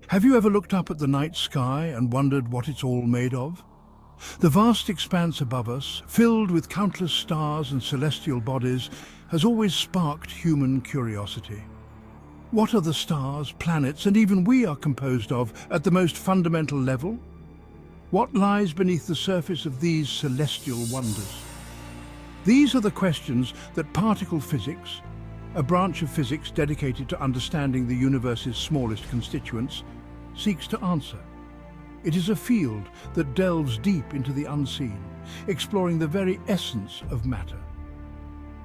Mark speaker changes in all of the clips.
Speaker 1: Have you ever looked up at the night sky and wondered what it's all made of? The vast expanse above us, filled with countless stars and celestial bodies, has always sparked human curiosity. What are the stars, planets, and even we are composed of at the most fundamental level? What lies beneath the surface of these celestial wonders? These are the questions that particle physics, a branch of physics dedicated to understanding the universe's smallest constituents, seeks to answer. It is a field that delves deep into the unseen, exploring the very essence of matter.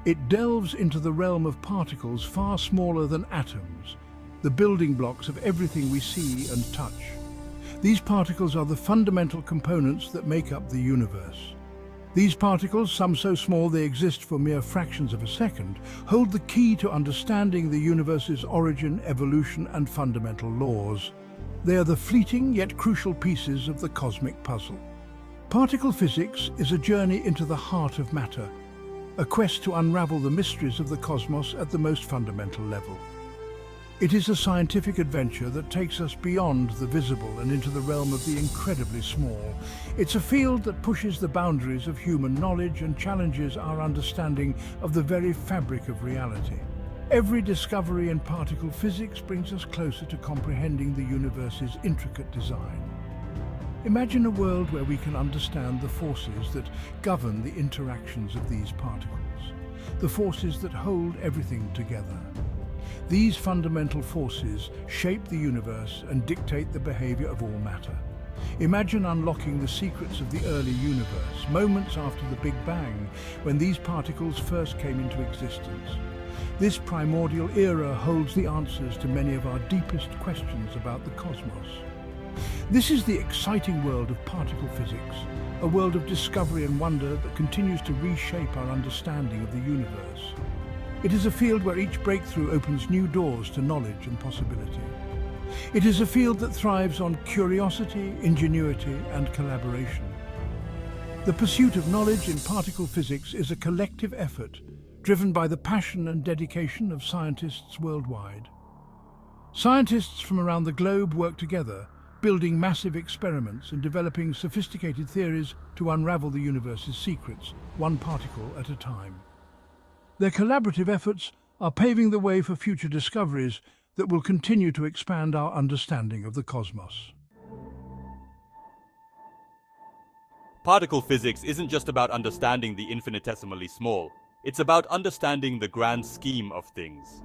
Speaker 1: It delves into the realm of particles far smaller than atoms, the building blocks of everything we see and touch. These particles are the fundamental components that make up the universe. These particles, some so small they exist for mere fractions of a second, hold the key to understanding the universe's origin, evolution, and fundamental laws. They are the fleeting yet crucial pieces of the cosmic puzzle. Particle physics is a journey into the heart of matter, a quest to unravel the mysteries of the cosmos at the most fundamental level. It is a scientific adventure that takes us beyond the visible and into the realm of the incredibly small. It's a field that pushes the boundaries of human knowledge and challenges our understanding of the very fabric of reality. Every discovery in particle physics brings us closer to comprehending the universe's intricate design. Imagine a world where we can understand the forces that govern the interactions of these particles, the forces that hold everything together. These fundamental forces shape the universe and dictate the behavior of all matter. Imagine unlocking the secrets of the early universe, moments after the Big Bang, when these particles first came into existence. This primordial era holds the answers to many of our deepest questions about the cosmos. This is the exciting world of particle physics, a world of discovery and wonder that continues to reshape our understanding of the universe. It is a field where each breakthrough opens new doors to knowledge and possibility. It is a field that thrives on curiosity, ingenuity, and collaboration. The pursuit of knowledge in particle physics is a collective effort driven by the passion and dedication of scientists worldwide. Scientists from around the globe work together, building massive experiments and developing sophisticated theories to unravel the universe's secrets, one particle at a time. Their collaborative efforts are paving the way for future discoveries that will continue to expand our understanding of the cosmos.
Speaker 2: Particle physics isn't just about understanding the infinitesimally small. It's about understanding the grand scheme of things.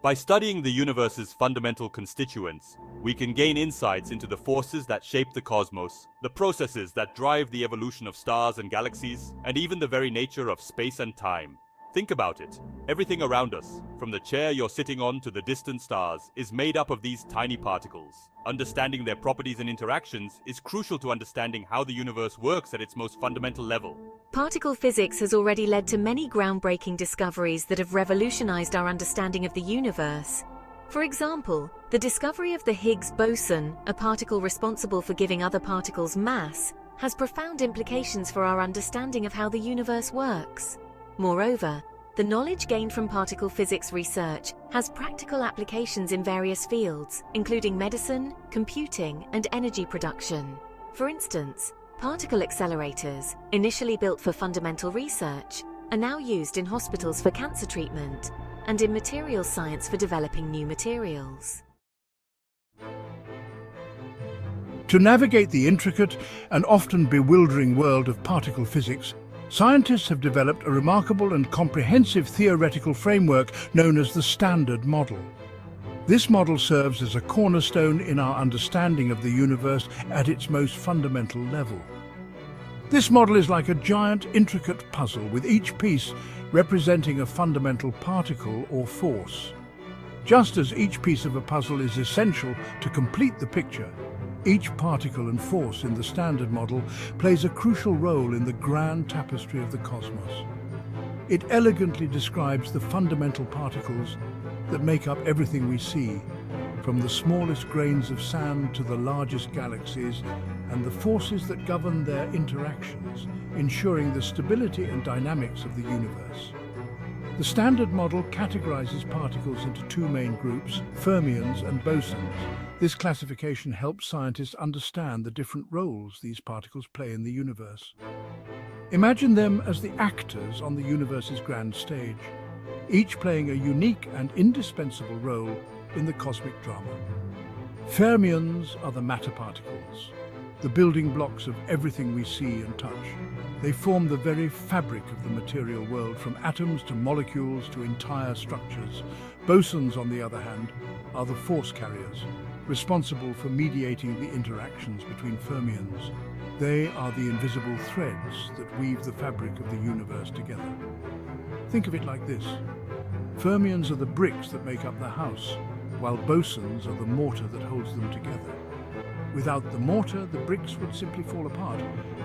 Speaker 2: By studying the universe's fundamental constituents, we can gain insights into the forces that shape the cosmos, the processes that drive the evolution of stars and galaxies, and even the very nature of space and time. Think about it. Everything around us, from the chair you're sitting on to the distant stars, is made up of these tiny particles. Understanding their properties and interactions is crucial to understanding how the universe works at its most fundamental level.
Speaker 3: Particle physics has already led to many groundbreaking discoveries that have revolutionized our understanding of the universe. For example, the discovery of the Higgs boson, a particle responsible for giving other particles mass, has profound implications for our understanding of how the universe works. Moreover, the knowledge gained from particle physics research has practical applications in various fields, including medicine, computing, and energy production. For instance, particle accelerators, initially built for fundamental research, are now used in hospitals for cancer treatment and in materials science for developing new materials.
Speaker 1: To navigate the intricate and often bewildering world of particle physics, scientists have developed a remarkable and comprehensive theoretical framework known as the Standard Model. This model serves as a cornerstone in our understanding of the universe at its most fundamental level. This model is like a giant, intricate puzzle, with each piece representing a fundamental particle or force. Just as each piece of a puzzle is essential to complete the picture, each particle and force in the Standard Model plays a crucial role in the grand tapestry of the cosmos. It elegantly describes the fundamental particles that make up everything we see, from the smallest grains of sand to the largest galaxies, and the forces that govern their interactions, ensuring the stability and dynamics of the universe. The Standard Model categorizes particles into two main groups, fermions and bosons. This classification helps scientists understand the different roles these particles play in the universe. Imagine them as the actors on the universe's grand stage, each playing a unique and indispensable role in the cosmic drama. Fermions are the matter particles, the building blocks of everything we see and touch. They form the very fabric of the material world, from atoms to molecules to entire structures. Bosons, on the other hand, are the force carriers, responsible for mediating the interactions between fermions. They are the invisible threads that weave the fabric of the universe together. Think of it like this. Fermions are the bricks that make up the house, while bosons are the mortar that holds them together. Without the mortar, the bricks would simply fall apart,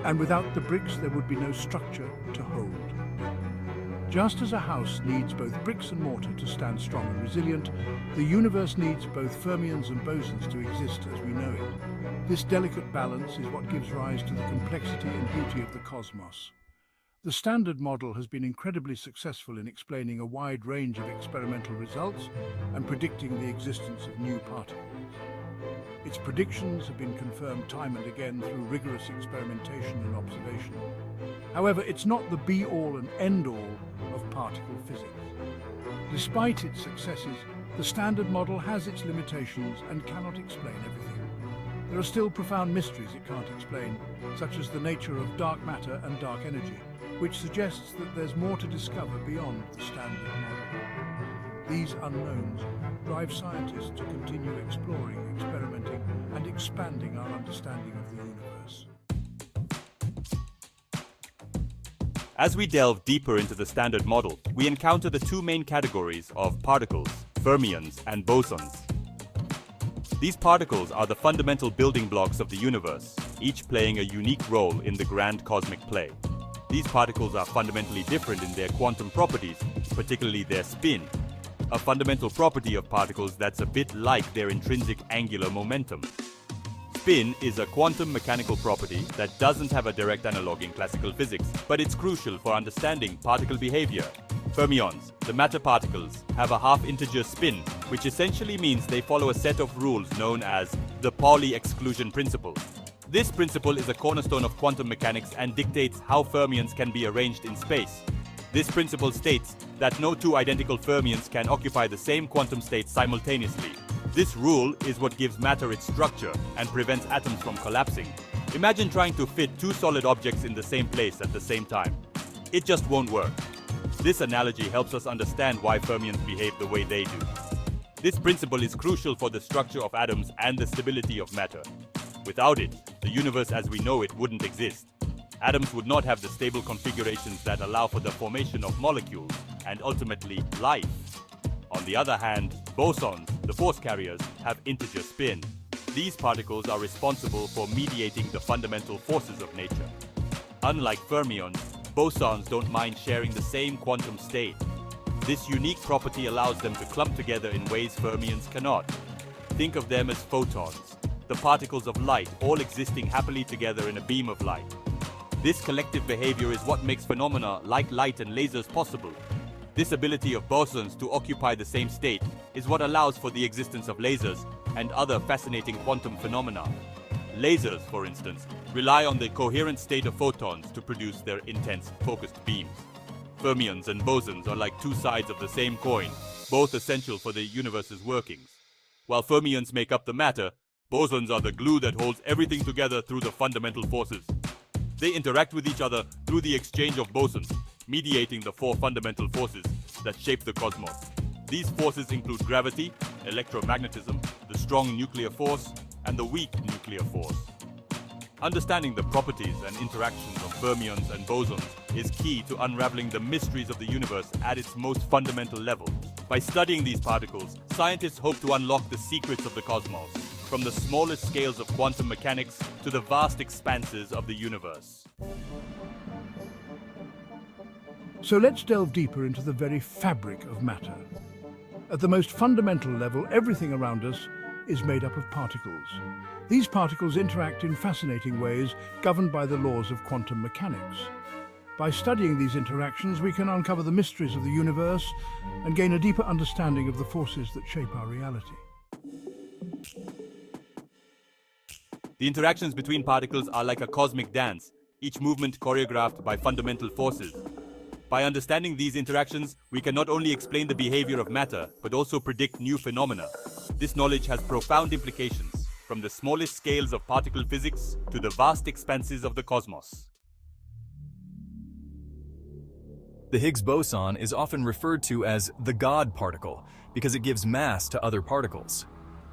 Speaker 1: and without the bricks, there would be no structure to hold. Just as a house needs both bricks and mortar to stand strong and resilient, the universe needs both fermions and bosons to exist as we know it. This delicate balance is what gives rise to the complexity and beauty of the cosmos. The Standard Model has been incredibly successful in explaining a wide range of experimental results and predicting the existence of new particles. Its predictions have been confirmed time and again through rigorous experimentation and observation. However, it's not the be-all and end-all of particle physics. Despite its successes, the Standard Model has its limitations and cannot explain everything. There are still profound mysteries it can't explain, such as the nature of dark matter and dark energy, which suggests that there's more to discover beyond the Standard Model. These unknowns drive scientists to continue exploring, experimenting, and expanding our understanding of the universe.
Speaker 2: As we delve deeper into the Standard Model, we encounter the two main categories of particles, fermions and bosons. These particles are the fundamental building blocks of the universe, each playing a unique role in the grand cosmic play. These particles are fundamentally different in their quantum properties, particularly their spin, a fundamental property of particles that's a bit like their intrinsic angular momentum. Spin is a quantum mechanical property that doesn't have a direct analog in classical physics, but it's crucial for understanding particle behavior. Fermions, the matter particles, have a half-integer spin, which essentially means they follow a set of rules known as the Pauli exclusion principle. This principle is a cornerstone of quantum mechanics and dictates how fermions can be arranged in space. This principle states that no two identical fermions can occupy the same quantum state simultaneously. This rule is what gives matter its structure and prevents atoms from collapsing. Imagine trying to fit two solid objects in the same place at the same time. It just won't work. This analogy helps us understand why fermions behave the way they do. This principle is crucial for the structure of atoms and the stability of matter. Without it, the universe as we know it wouldn't exist. Atoms would not have the stable configurations that allow for the formation of molecules and ultimately life. On the other hand, bosons, the force carriers, have integer spin. These particles are responsible for mediating the fundamental forces of nature. Unlike fermions, bosons don't mind sharing the same quantum state. This unique property allows them to clump together in ways fermions cannot. Think of them as photons, the particles of light, all existing happily together in a beam of light. This collective behavior is what makes phenomena like light and lasers possible. This ability of bosons to occupy the same state is what allows for the existence of lasers and other fascinating quantum phenomena. Lasers, for instance, rely on the coherent state of photons to produce their intense, focused beams. Fermions and bosons are like two sides of the same coin, both essential for the universe's workings. While fermions make up the matter, bosons are the glue that holds everything together through the fundamental forces. They interact with each other through the exchange of bosons, mediating the four fundamental forces that shape the cosmos. These forces include gravity, electromagnetism, the strong nuclear force, and the weak nuclear force. Understanding the properties and interactions of fermions and bosons is key to unraveling the mysteries of the universe at its most fundamental level. By studying these particles, scientists hope to unlock the secrets of the cosmos, from the smallest scales of quantum mechanics to the vast expanses of the universe.
Speaker 1: So let's delve deeper into the very fabric of matter. At the most fundamental level, everything around us is made up of particles. These particles interact in fascinating ways, governed by the laws of quantum mechanics. By studying these interactions, we can uncover the mysteries of the universe and gain a deeper understanding of the forces that shape our reality.
Speaker 2: The interactions between particles are like a cosmic dance, each movement choreographed by fundamental forces. By understanding these interactions, we can not only explain the behavior of matter, but also predict new phenomena. This knowledge has profound implications, from the smallest scales of particle physics to the vast expanses of the cosmos.
Speaker 4: The Higgs boson is often referred to as the God particle because it gives mass to other particles.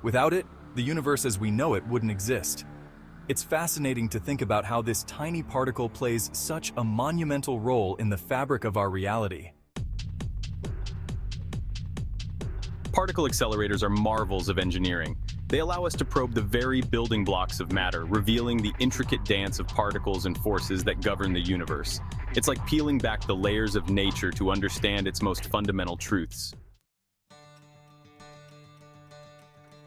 Speaker 4: Without it, the universe as we know it wouldn't exist. It's fascinating to think about how this tiny particle plays such a monumental role in the fabric of our reality.
Speaker 5: Particle accelerators are marvels of engineering. They allow us to probe the very building blocks of matter, revealing the intricate dance of particles and forces that govern the universe. It's like peeling back the layers of nature to understand its most fundamental truths.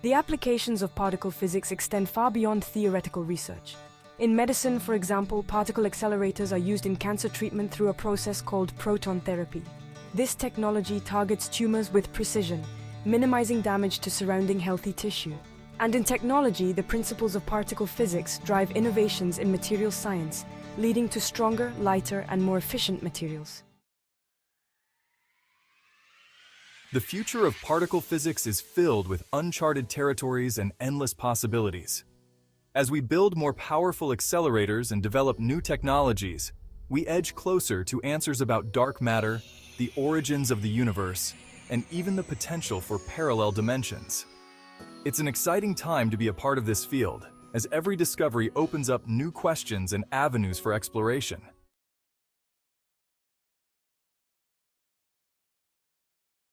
Speaker 6: The applications of particle physics extend far beyond theoretical research. In medicine, for example, particle accelerators are used in cancer treatment through a process called proton therapy. This technology targets tumors with precision, minimizing damage to surrounding healthy tissue. And in technology, the principles of particle physics drive innovations in material science, leading to stronger, lighter, and more efficient materials.
Speaker 4: The future of particle physics is filled with uncharted territories and endless possibilities. As we build more powerful accelerators and develop new technologies, we edge closer to answers about dark matter, the origins of the universe, and even the potential for parallel dimensions. It's an exciting time to be a part of this field, as every discovery opens up new questions and avenues for exploration.